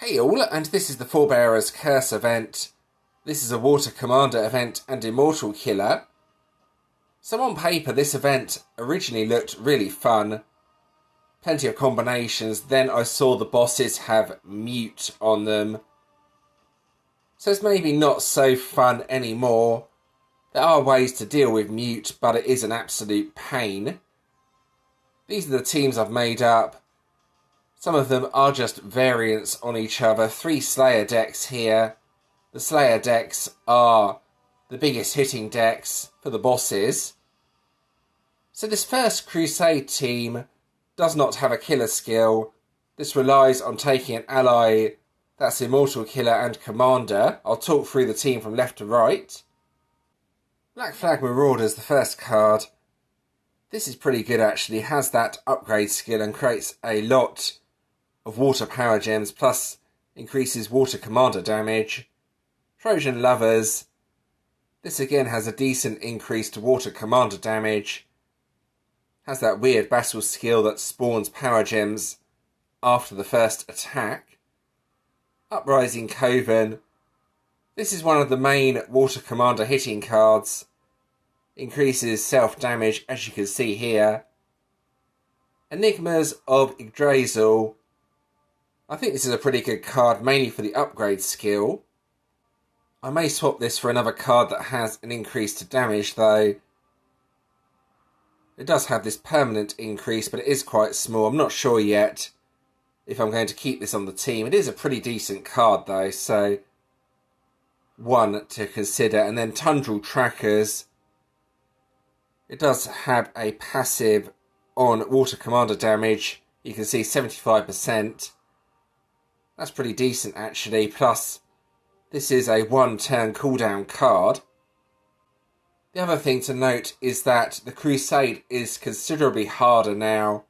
Hey all, and this is the Forebearer's Curse event. This is a Water Commander event and Immortal Killer. So on paper this event originally looked really fun. Plenty of combinations, then I saw the bosses have mute on them. So it's maybe not so fun anymore. There are ways to deal with mute, but it is an absolute pain. These are the teams I've made up. Some of them are just variants on each other. 3 Slayer decks here. The Slayer decks are the biggest hitting decks for the bosses. So this first Crusade team does not have a killer skill. This relies on taking an ally that's Immortal Killer and Commander. I'll talk through the team from left to right. Black Flag Marauders, the first card. This is pretty good actually. It has that upgrade skill and creates a lot of water power gems, plus increases water commander damage. Trojan Lovers. This again has a decent increase to water commander damage. Has that weird battle skill that spawns power gems after the first attack. Uprising Coven. This is one of the main water commander hitting cards. Increases self damage, as you can see here. Enigmas of Yggdrasil. I think this is a pretty good card, mainly for the upgrade skill. I may swap this for another card that has an increase to damage, though. It does have this permanent increase, but it is quite small. I'm not sure yet if I'm going to keep this on the team. It is a pretty decent card, though, so one to consider. And then Tundral Trackers. It does have a passive on water commander damage. You can see 75%. That's pretty decent actually, plus this is a 1-turn cooldown card. The other thing to note is that the Crusade is considerably harder now.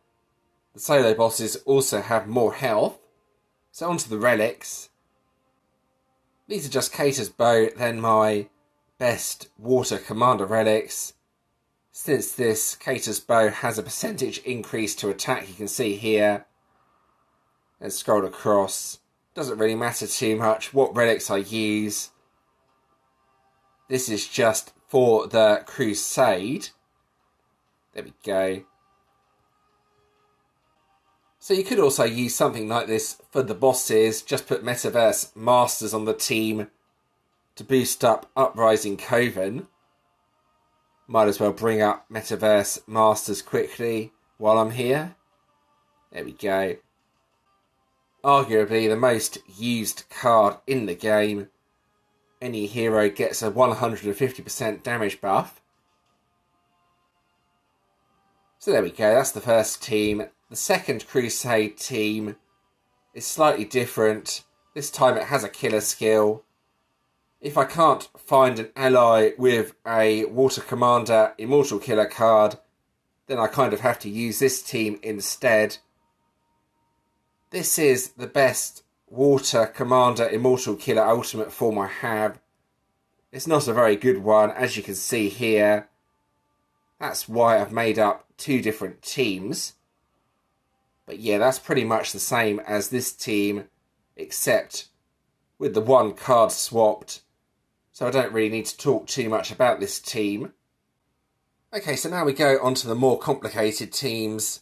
The solo bosses also have more health. So onto the relics. These are just Cater's Bow, then my best water commander relics. Since this Cater's Bow has a percentage increase to attack, you can see here. And scroll across. Doesn't really matter too much what relics I use. This is just for the Crusade. There we go. So you could also use something like this for the bosses. Just put Metaverse Masters on the team to boost up Uprising Coven. Might as well bring up Metaverse Masters quickly while I'm here. There we go. Arguably the most used card in the game. Any hero gets a 150% damage buff. So there we go, that's the first team. The second Crusade team is slightly different. This time it has a killer skill. If I can't find an ally with a Water Commander Immortal Killer card, then I kind of have to use this team instead. This is the best Water Commander Immortal Killer Ultimate form I have. It's not a very good one, as you can see here. That's why I've made up 2 different teams. But yeah, that's pretty much the same as this team, except with the 1 card swapped. So I don't really need to talk too much about this team. Okay, so now we go on to the more complicated teams.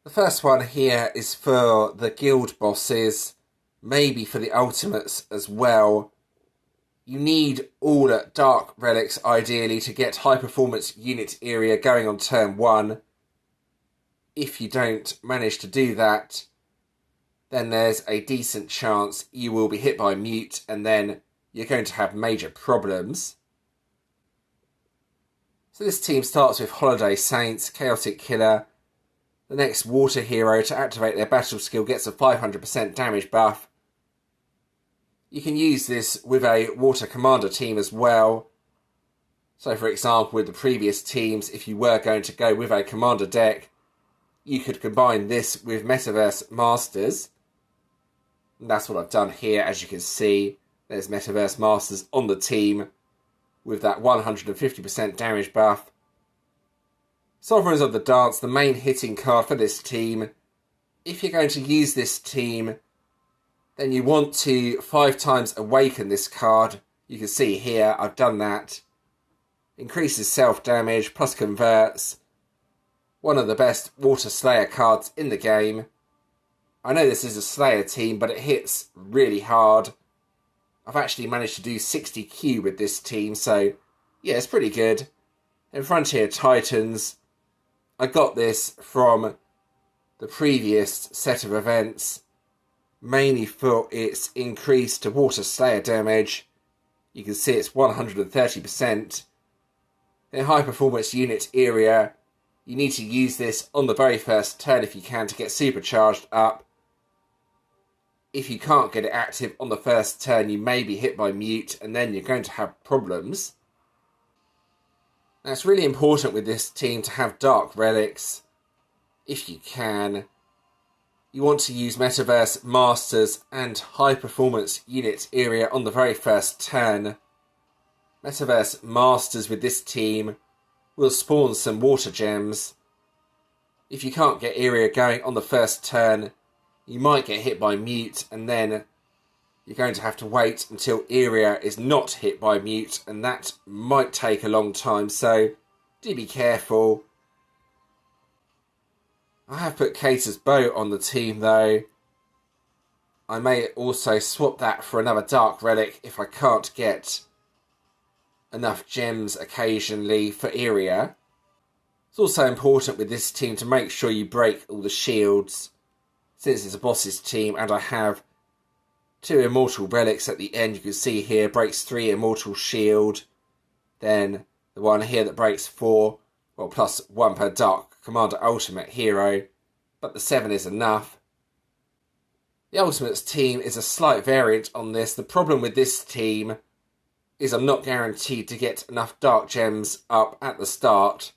The first one here is for the guild bosses, maybe for the ultimates as well. You need all dark relics ideally to get high performance unit Iria going on turn 1. If you don't manage to do that, then there's a decent chance you will be hit by mute and then you're going to have major problems. So this team starts with Holiday Saints, Chaotic Killer. The next water hero to activate their battle skill gets a 500% damage buff. You can use this with a water commander team as well. So for example, with the previous teams, if you were going to go with a commander deck, you could combine this with Metaverse Masters. And that's what I've done here, as you can see. There's Metaverse Masters on the team with that 150% damage buff. Sovereigns of the Dance, the main hitting card for this team. If you're going to use this team, Then you want to 5 times awaken this card. You can see here, I've done that. Increases self-damage, plus converts. One of the best Water Slayer cards in the game. I know this is a Slayer team, but it hits really hard. I've actually managed to do 60Q with this team, so yeah, it's pretty good. In Frontier Titans, I got this from the previous set of events, mainly for its increase to Water Slayer damage. You can see it's 130%. In High Performance Unit Iria, you need to use this on the very first turn if you can to get supercharged up. If you can't get it active on the first turn, you may be hit by mute, and then you're going to have problems. Now, it's really important with this team to have Dark Relics, if you can. You want to use Metaverse Masters and High Performance Unit Area on the very first turn. Metaverse Masters with this team will spawn some water gems. If you can't get Iria going on the first turn, you might get hit by mute, and then you're going to have to wait until Iria is not hit by mute, and that might take a long time, so do be careful. I have put Cater's Bow on the team though. I may also swap that for another Dark Relic if I can't get enough gems occasionally for Iria. It's also important with this team to make sure you break all the shields, since it's a boss's team, and I have 2 immortal relics at the end. You can see here, breaks 3 immortal shield. Then the one here that breaks 4, well, plus 1 per Dark Commander Ultimate hero, but the 7 is enough. The Ultimates team is a slight variant on this. The problem with this team is I'm not guaranteed to get enough Dark Gems up at the start.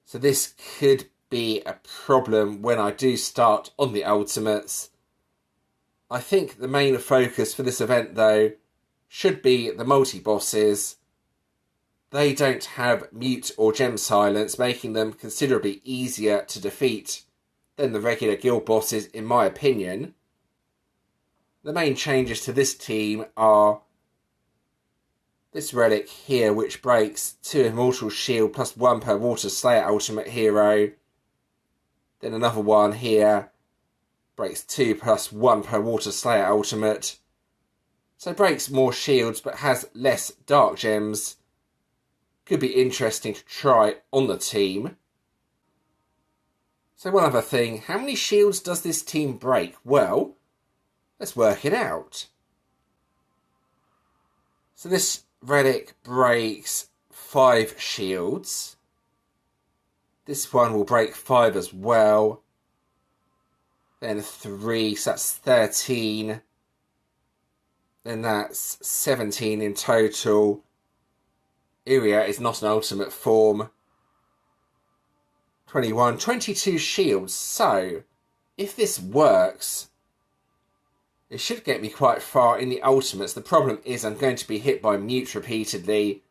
So this could be a problem when I do start on the Ultimates. I think the main focus for this event though should be the multi-bosses. They don't have mute or gem silence, making them considerably easier to defeat than the regular guild bosses in my opinion. The main changes to this team are this relic here, which breaks 2 immortal shield plus 1 per Water Slayer ultimate hero. Then another one here, breaks 2 plus 1 per Water Slayer ultimate. So breaks more shields but has less dark gems. Could be interesting to try on the team. So one other thing, how many shields does this team break? Well, let's work it out. So this relic breaks 5 shields. This one will break 5 as well. Then 3, so that's 13. Then that's 17 in total. Iria is not an ultimate form. 21, 22 shields. So, if this works, it should get me quite far in the ultimates. The problem is I'm going to be hit by mute repeatedly,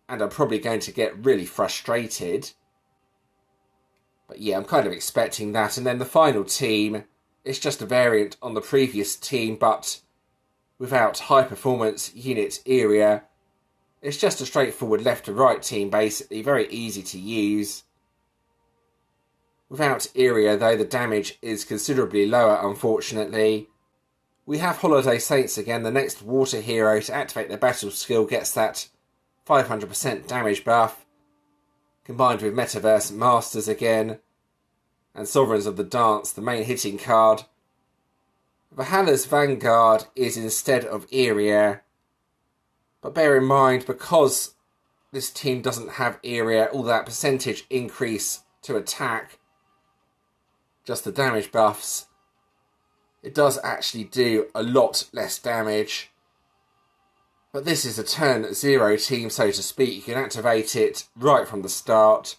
and I'm probably going to get really frustrated. But yeah, I'm kind of expecting that. And then the final team is just a variant on the previous team, but without high performance unit Iria. It's just a straightforward left to right team basically, very easy to use. Without Iria though, the damage is considerably lower unfortunately. We have Holiday Saints again, the next water hero to activate their battle skill gets that 500% damage buff, combined with Metaverse Masters again, and Sovereigns of the Dance, the main hitting card. Valhalla's Vanguard is instead of Iria, but bear in mind, because this team doesn't have Iria, all that percentage increase to attack, just the damage buffs, it does actually do a lot less damage. But this is a turn 0 team, so to speak. You can activate it right from the start.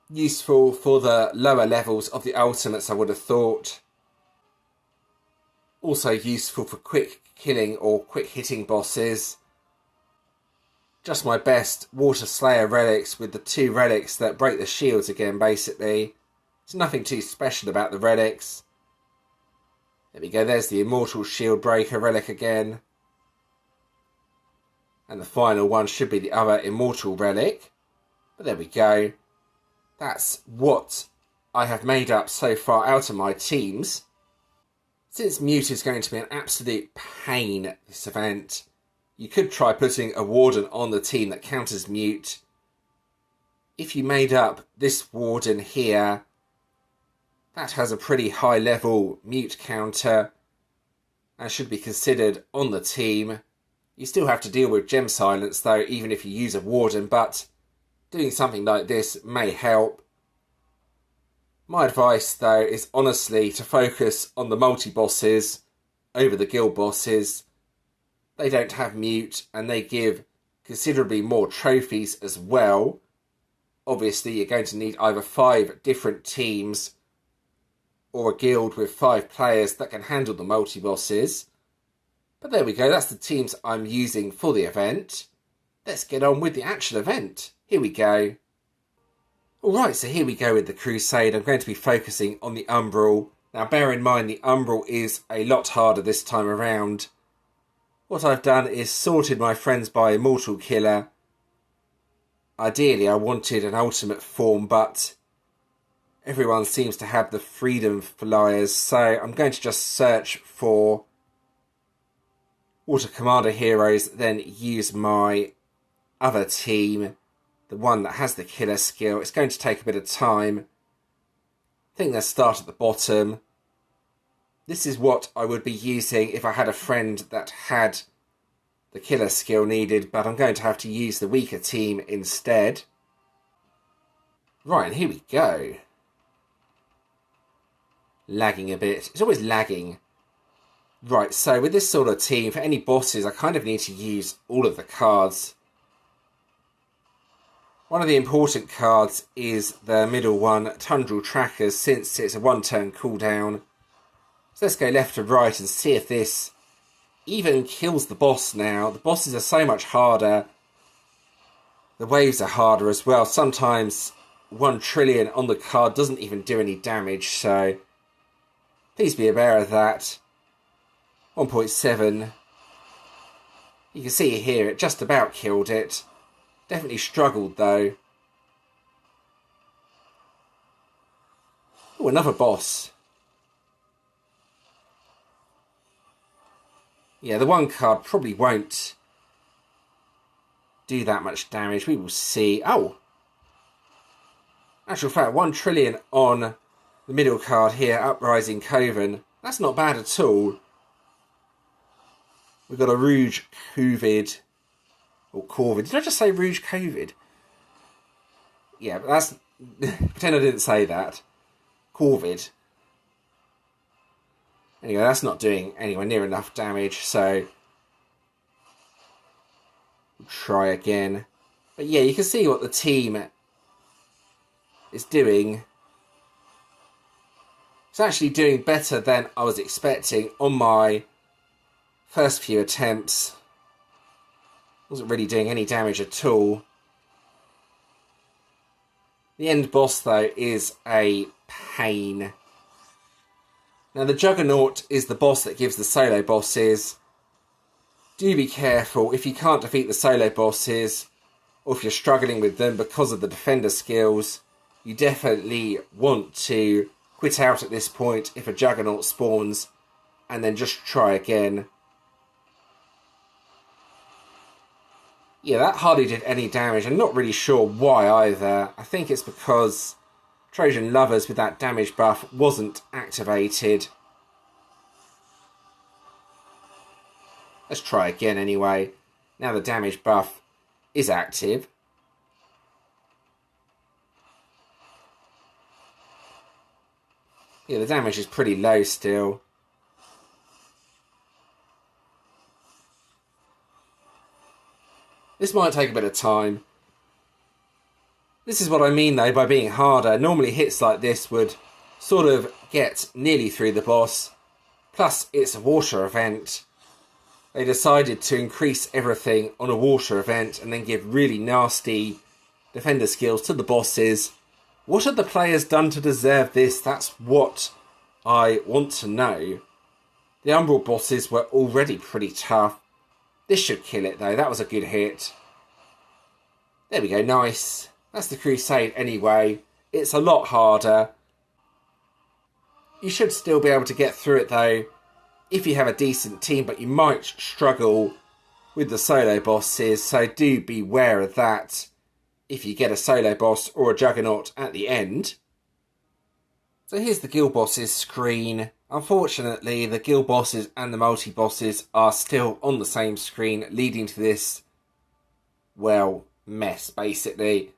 Useful for the lower levels of the ultimates, I would have thought. Also useful for quick killing or quick hitting bosses. Just my best Water Slayer relics with the 2 relics that break the shields again basically. There's nothing too special about the relics. There we go, there's the Immortal Shield Breaker relic again. And the final one should be the other Immortal relic. But there we go. That's what I have made up so far out of my teams. Since Mute is going to be an absolute pain this event, you could try putting a Warden on the team that counters Mute. If you made up this Warden here, that has a pretty high level Mute counter and should be considered on the team. You still have to deal with Gem Silence though, even if you use a Warden, but doing something like this may help. My advice though is honestly to focus on the multi-bosses over the guild bosses. They don't have Mute and they give considerably more trophies as well. Obviously you're going to need either 5 different teams or a guild with 5 players that can handle the multi-bosses. But there we go, that's the teams I'm using for the event. Let's get on with the actual event. Here we go. Alright, so here we go with the Crusade. I'm going to be focusing on the umbral. Now bear in mind the umbral is a lot harder this time around. What I've done is sorted my friends by Immortal Killer. Ideally I wanted an ultimate form, but everyone seems to have the Freedom Flyers, so I'm going to just search for Water Commander heroes, then use my other team, the one that has the killer skill. It's going to take a bit of time. I think let's start at the bottom. This is what I would be using if I had a friend that had the killer skill needed, but I'm going to have to use the weaker team instead. Right, and here we go. Lagging a bit. It's always lagging. Right, so with this sort of team, for any bosses, I kind of need to use all of the cards. One of the important cards is the middle one, Tundral Trackers, since it's a 1-turn cooldown. So let's go left to right and see if this even kills the boss now. The bosses are so much harder. The waves are harder as well. Sometimes 1 trillion on the card doesn't even do any damage, so please be aware of that. 1.7. You can see here it just about killed it. Definitely struggled though. Oh, another boss. Yeah, the 1 card probably won't do that much damage. We will see. Oh! Actual fact, 1 trillion on the middle card here, Uprising Coven. That's not bad at all. We've got a Rouge Covid. Or Corvid. Did I just say Rouge Covid? Yeah, but that's... pretend I didn't say that. Corvid. Anyway, that's not doing anywhere near enough damage, so we'll try again. But yeah, you can see what the team is doing. It's actually doing better than I was expecting on my first few attempts. Wasn't really doing any damage at all. The end boss, though, is a pain. Now, the Juggernaut is the boss that gives the solo bosses. Do be careful if you can't defeat the solo bosses, or if you're struggling with them because of the defender skills. You definitely want to quit out at this point if a Juggernaut spawns, and then just try again. Yeah, that hardly did any damage. I'm not really sure why either. I think it's because Trojan Lovers with that damage buff wasn't activated. Let's try again anyway. Now the damage buff is active. Yeah, the damage is pretty low still. This might take a bit of time. This is what I mean though by being harder. Normally hits like this would sort of get nearly through the boss. Plus it's a water event. They decided to increase everything on a water event and then give really nasty defender skills to the bosses. What have the players done to deserve this? That's what I want to know. The umbral bosses were already pretty tough. This should kill it though. That was a good hit. There we go, nice. That's the Crusade anyway. It's a lot harder. You should still be able to get through it though if you have a decent team, but you might struggle with the solo bosses, so do beware of that if you get a solo boss or a juggernaut at the end. So here's the guild bosses screen. Unfortunately, the guild bosses and the multi-bosses are still on the same screen, leading to this, well, mess, basically.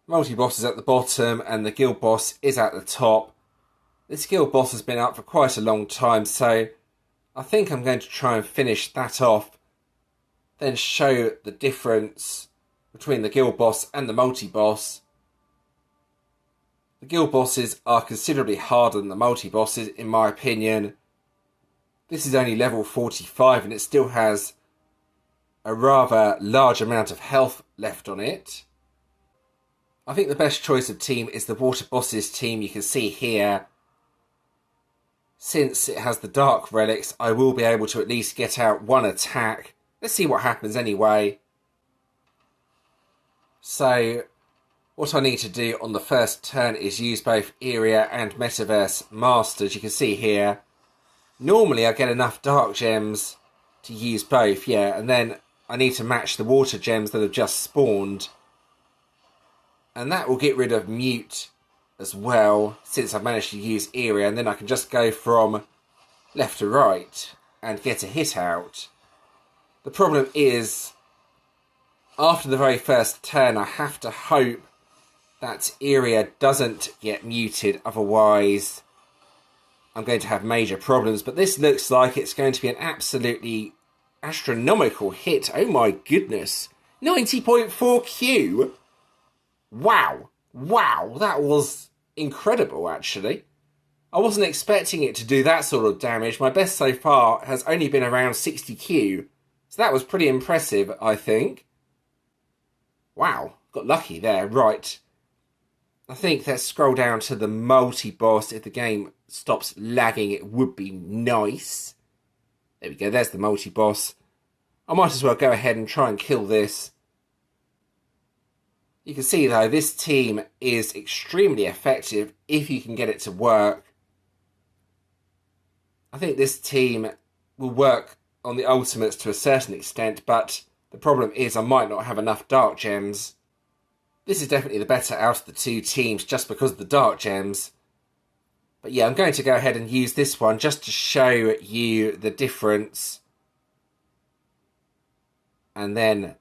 Multi-boss is at the bottom and the guild boss is at the top. This guild boss has been up for quite a long time, so I think I'm going to try and finish that off, then show the difference between the guild boss and the multi-boss. The guild bosses are considerably harder than the multi-bosses, in my opinion. This is only level 45 and it still has a rather large amount of health left on it. I think the best choice of team is the water bosses team. You can see here, since it has the dark relics, I will be able to at least get out one attack. Let's see what happens anyway. So what I need to do on the first turn is use both Iria and Metaverse Masters. You can see here, normally I get enough dark gems to use both, yeah, and then I need to match the water gems that have just spawned. And that will get rid of Mute as well, since I've managed to use Iria, and then I can just go from left to right and get a hit out. The problem is, after the very first turn, I have to hope that Iria doesn't get muted, otherwise I'm going to have major problems. But this looks like it's going to be an absolutely astronomical hit. Oh my goodness. 90.4 Q. Wow. Wow, that was incredible, actually. I wasn't expecting it to do that sort of damage. My best so far has only been around 60 Q. So that was pretty impressive, I think. Wow, got lucky there. Right. I think let's scroll down to the multi-boss. If the game stops lagging, it would be nice. There we go, there's the multi-boss. I might as well go ahead and try and kill this. You can see though, this team is extremely effective if you can get it to work. I think this team will work on the ultimates to a certain extent, but the problem is I might not have enough dark gems. This is definitely the better out of the two teams just because of the dark gems. But yeah, I'm going to go ahead and use this one just to show you the difference. And then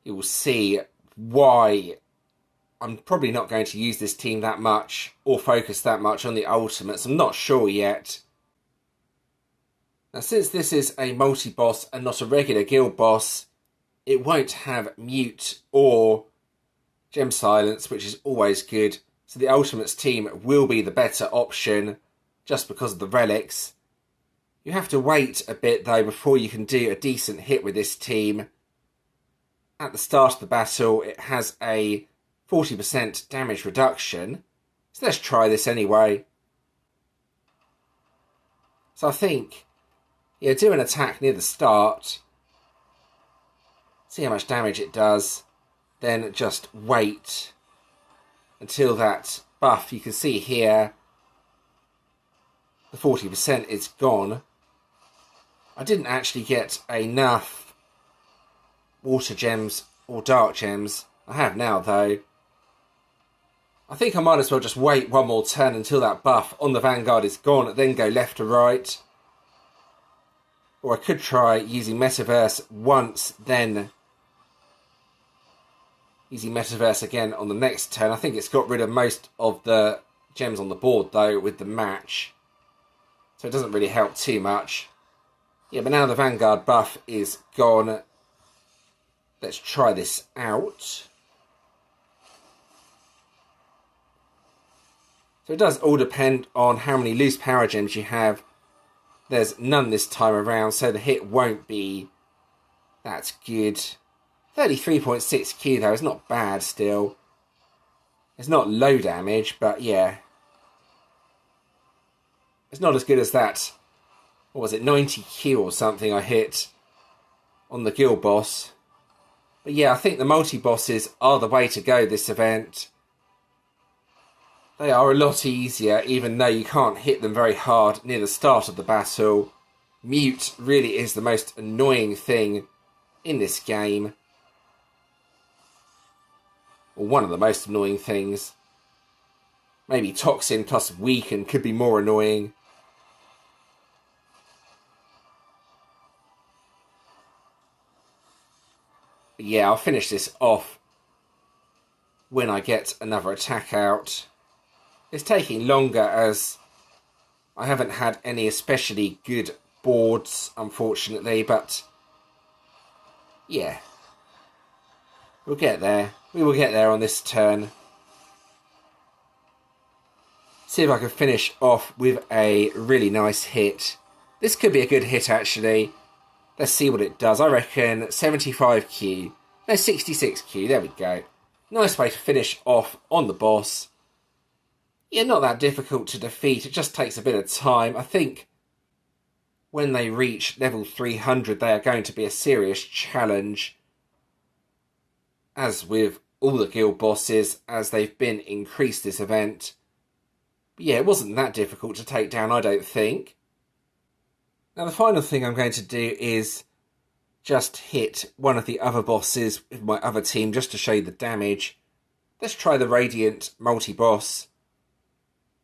you will see why I'm probably not going to use this team that much or focus that much on the ultimates. I'm not sure yet. Now, since this is a multi-boss and not a regular guild boss, it won't have mute or gem silence, which is always good. So the ultimates team will be the better option just because of the relics. You have to wait a bit though before you can do a decent hit with this team. At the start of the battle, it has a 40% damage reduction. So let's try this anyway. So I think, yeah, do an attack near the start. See how much damage it does. Then just wait until that buff, you can see here, the 40% is gone. I didn't actually get enough water gems or dark gems. I have now though. I think I might as well just wait one more turn until that buff on the Vanguard is gone, and then go left to right. Or I could try using Metaverse once, then using Metaverse again on the next turn. I think it's got rid of most of the gems on the board though with the match. So it doesn't really help too much. Yeah, but now the Vanguard buff is gone. Let's try this out. So it does all depend on how many loose power gems you have. There's none this time around, so the hit won't be that good. 33.6 Q though is not bad still. It's not low damage, but yeah. It's not as good as that what was it, 90Q or something I hit on the guild boss. But yeah, I think the multi-bosses are the way to go this event. They are a lot easier, even though you can't hit them very hard near the start of the battle. Mute really is the most annoying thing in this game. Or one of the most annoying things. Maybe Toxin plus Weaken could be more annoying. But yeah, I'll finish this off when I get another attack out. It's taking longer as I haven't had any especially good boards, unfortunately, but yeah, we'll get there. We will get there on this turn. See if I can finish off with a really nice hit. This could be a good hit, actually. Let's see what it does. I reckon 75Q. No, 66Q. There we go. Nice way to finish off on the boss. Yeah, not that difficult to defeat. It just takes a bit of time. I think when they reach level 300, they are going to be a serious challenge. As with all the guild bosses, as they've been increased this event. But yeah, it wasn't that difficult to take down, I don't think. Now, the final thing I'm going to do is just hit one of the other bosses with my other team, just to show you the damage. Let's try the Radiant multi-boss.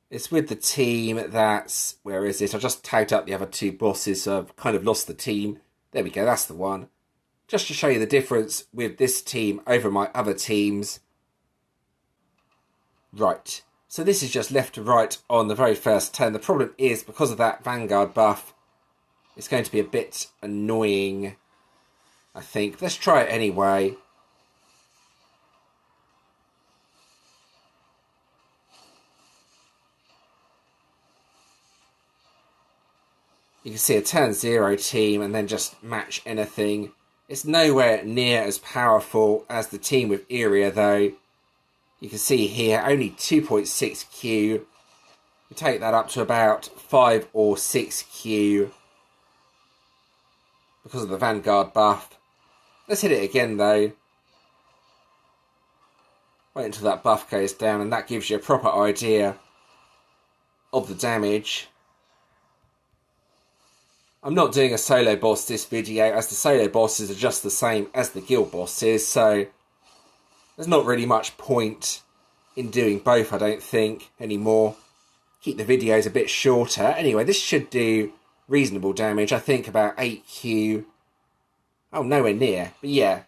It's with the team that's... Where is it? I just tagged up the other two bosses, so I've kind of lost the team. There we go, that's the one. Just to show you the difference with this team over my other teams. Right, so this is just left to right on the very first turn. The problem is, because of that Vanguard buff, it's going to be a bit annoying, I think. Let's try it anyway. You can see a turn 0 team and then just match anything. It's nowhere near as powerful as the team with Iria, though. You can see here, only 2.6Q. You take that up to about 5 or 6Q because of the Vanguard buff. Let's hit it again, though. Wait until that buff goes down, and that gives you a proper idea of the damage. I'm not doing a solo boss this video, as the solo bosses are just the same as the guild bosses, so there's not really much point in doing both, I don't think, anymore. Keep the videos a bit shorter. Anyway, this should do reasonable damage. I think about 8Q. Oh, nowhere near. But yeah,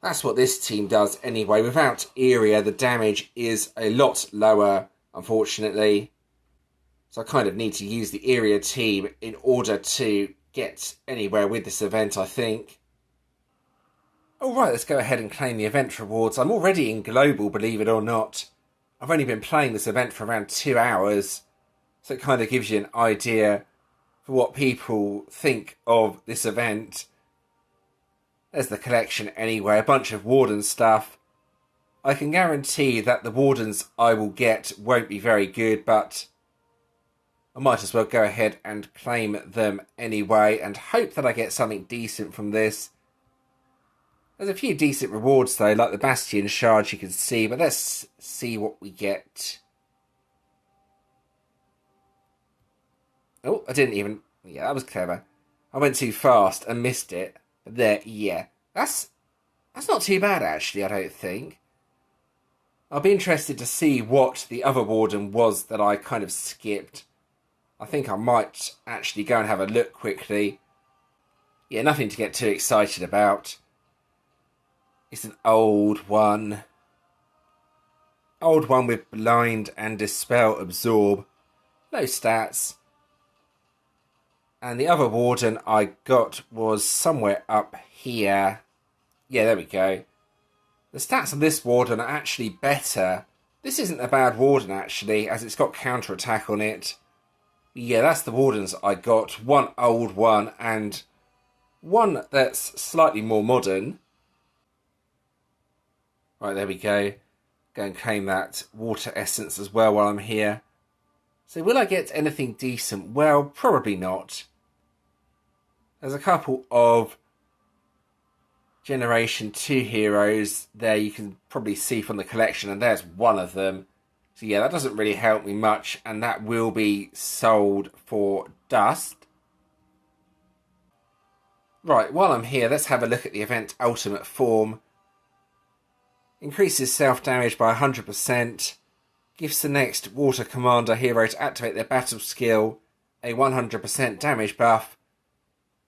that's what this team does anyway. Without Iria, the damage is a lot lower, unfortunately. So I kind of need to use the Iria team in order to get anywhere with this event, I think. Alright, let's go ahead and claim the event rewards. I'm already in Global, believe it or not. I've only been playing this event for around 2 hours. So it kind of gives you an idea for what people think of this event. There's the collection anyway, a bunch of Warden stuff. I can guarantee that the Wardens I will get won't be very good, but I might as well go ahead and claim them anyway and hope that I get something decent from this. There's a few decent rewards though, like the Bastion Shards you can see, but let's see what we get. Oh, I didn't even... Yeah, that was clever. I went too fast and missed it. But there, yeah. That's not too bad actually, I don't think. I'll be interested to see what the other Warden was that I kind of skipped. I think I might actually go and have a look quickly. Yeah, nothing to get too excited about. It's an old one. Old one with Blind and Dispel Absorb. No stats. And the other Warden I got was somewhere up here. Yeah, there we go. The stats of this Warden are actually better. This isn't a bad Warden actually, as it's got counter-attack on it. Yeah, that's the Wardens I got. One old one and one that's slightly more modern. Right, there we go. Go and claim that water essence as well while I'm here. So will I get anything decent? Well, probably not. There's a couple of Generation 2 heroes there you can probably see from the collection, and there's one of them. So yeah, that doesn't really help me much, and that will be sold for dust. Right, while I'm here, let's have a look at the event Ultimate Form. Increases self-damage by 100%. Gives the next Water Commander hero to activate their battle skill a 100% damage buff.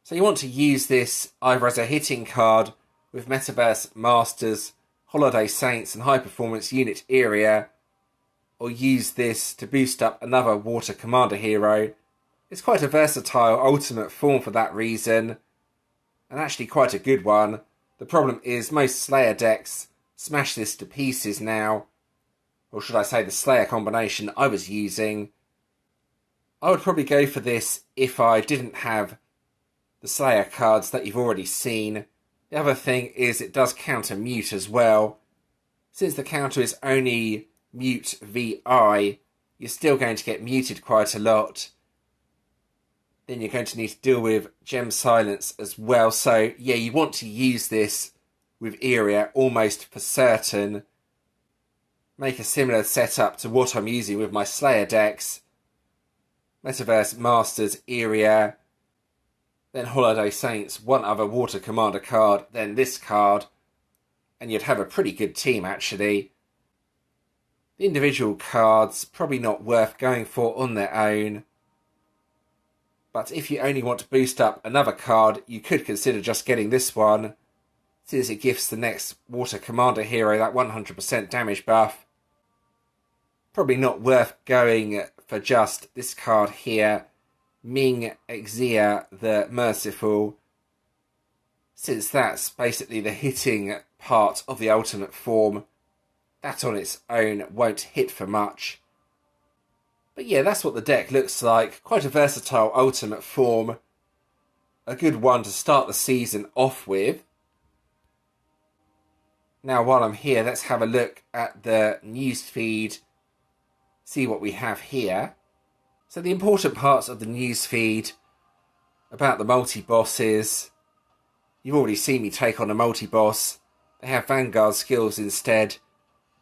So you want to use this either as a hitting card with Multibosses, Masters, Holiday Saints and High Performance Unit Iria, or use this to boost up another Water Commander hero. It's quite a versatile ultimate form for that reason, and actually quite a good one. The problem is most Slayer decks smash this to pieces now, or should I say the Slayer combination I was using. I would probably go for this if I didn't have the Slayer cards that you've already seen. The other thing is it does counter mute as well. Since the counter is only mute VI, you're still going to get muted quite a lot. Then you're going to need to deal with Gem Silence as well. So yeah, you want to use this with Iria almost for certain. Make a similar setup to what I'm using with my Slayer decks. Metaverse Masters, Iria, then Holiday Saints, one other Water Commander card, then this card, and you'd have a pretty good team actually. The individual cards, probably not worth going for on their own. But if you only want to boost up another card, you could consider just getting this one, since it gives the next Water Commander hero that 100% damage buff. Probably not worth going for just this card here, Ming Xia the Merciful, since that's basically the hitting part of the ultimate form. That on its own won't hit for much. But yeah, that's what the deck looks like. Quite a versatile ultimate form. A good one to start the season off with. Now while I'm here, let's have a look at the news feed. See what we have here. So the important parts of the news feed about the multi-bosses. You've already seen me take on a multi-boss. They have Vanguard skills instead.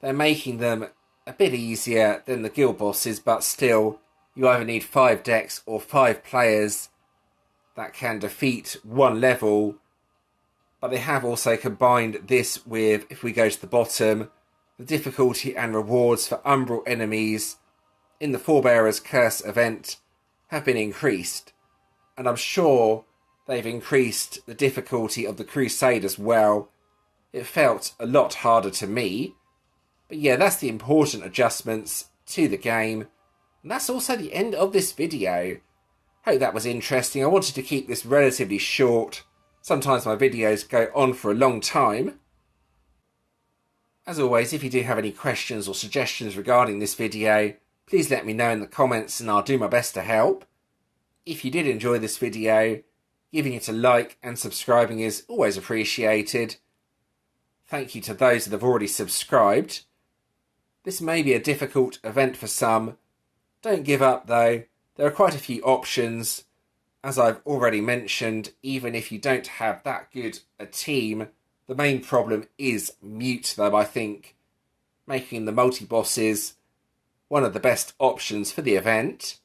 They're making them a bit easier than the guild bosses, but still, you either need 5 decks or 5 players that can defeat one level. But they have also combined this with, if we go to the bottom, the difficulty and rewards for umbral enemies in the Forebearer's Curse event have been increased. And I'm sure they've increased the difficulty of the Crusade as well. It felt a lot harder to me. But yeah, that's the important adjustments to the game. And that's also the end of this video. Hope that was interesting. I wanted to keep this relatively short. Sometimes my videos go on for a long time. As always, if you do have any questions or suggestions regarding this video, please let me know in the comments and I'll do my best to help. If you did enjoy this video, giving it a like and subscribing is always appreciated. Thank you to those that have already subscribed. This may be a difficult event for some. Don't give up though. There are quite a few options. As I've already mentioned, even if you don't have that good a team, the main problem is mute though, I think, making the multi-bosses one of the best options for the event.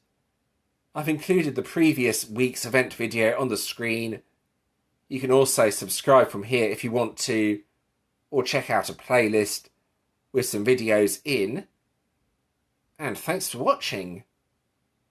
I've included the previous week's event video on the screen. You can also subscribe from here if you want to, or check out a playlist with some videos in. And thanks for watching.